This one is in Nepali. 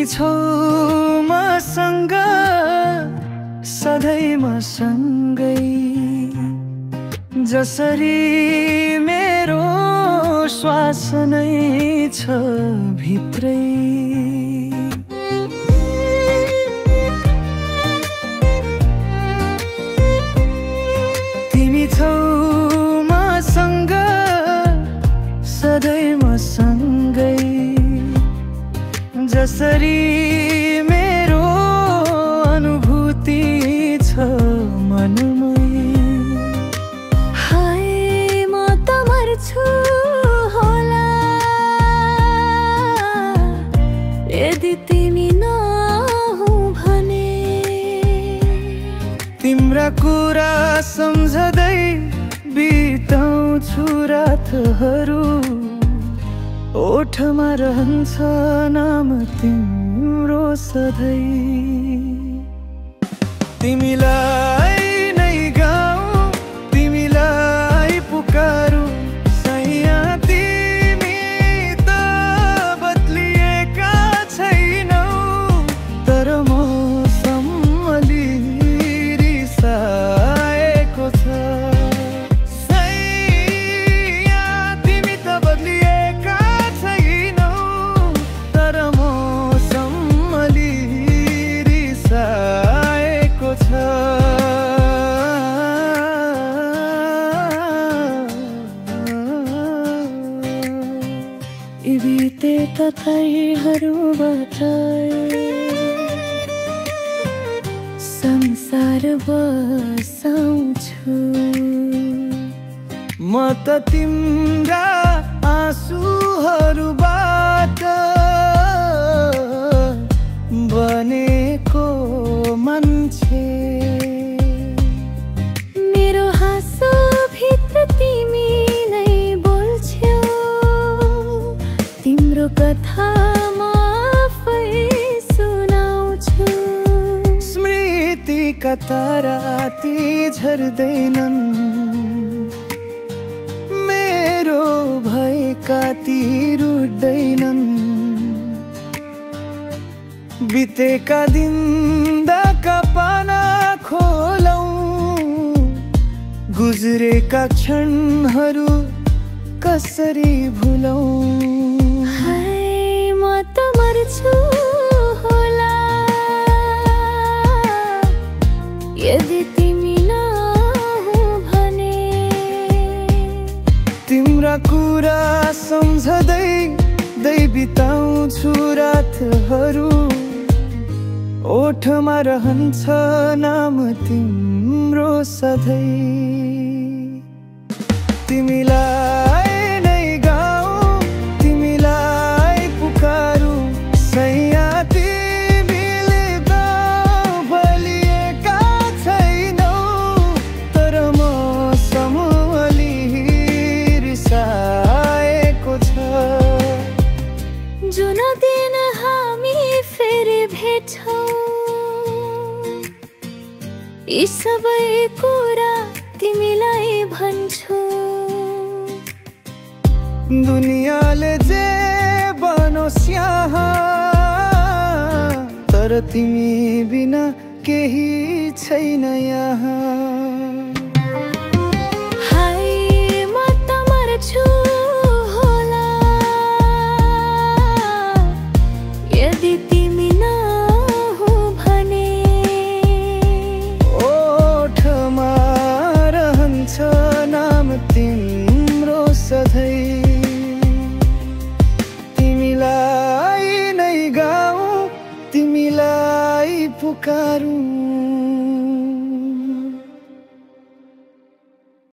छौ मसँग सधैँ मसँगै, जसरी मेरो श्वास नै छ भित्रै। तिमी छौ मसँग सधैँ मसँगै, जसरी मेरो अनुभूति छ मनमै। हाय म त मर्छु होला यदि तिमी नहौ भने। तिम्रा कुरा सम्झदै बिताउँछु रातहरू, ओठमा रहन्छ नाम तिम्रो सधैँ। तिमीलाई नै गाऊँ, तिमीलाई पुकारू, सैया तिमी त बदलिएका छैनौ, तर मौसम अलि रिसाएको छ। सैया तिमी त बदलिएका छैनौ, तर मौसम अलि रिसाएको छ। यी बितेका क्षणहरूबाट संसार बसाउँछु। म त तिम्रा आँसुहरूबाट बनेको मान्छे। मेरो हाँसो भित्र तिमी नै बोल्छौ, तिम्रो कथा म आफै सुनाउँछु। स्मृतिका तारा ती झर्दैनन्, मेरो भएका ती रुट्दैनन्। बितेका दिनका पाना खोलौँ, गुज्रेका क्षणहरू कसरी भुलौँ। हाय म त मर्छु होला यदि तिमी नहौ भने। तिम्रा कुरा सम्झदै बिताउँछु रातहरू, ओठमा रहन्छ नाम तिम्रो सधैँ। तिमीलाई नै गाऊँ, तिमीलाई पुकारू, सैया तिमीले त बलिएका छैनौ, तर मौसम अलि रिसाएको छ। जुन दिन हामी फेरि भेट्छौँ, यी सबै कुरा तिमीलाई भन्छु। दुनियाँले जे बनोस् यहाँ, तर तिमी बिना केही छैन यहाँ। हाय म त मर्छु होला यदि तिमी नहौ भने। ओठमा रहन्छ नाम तिम्रो सधैँ। तिमीलाई नै गाऊँ, तिमीलाई पुकारू।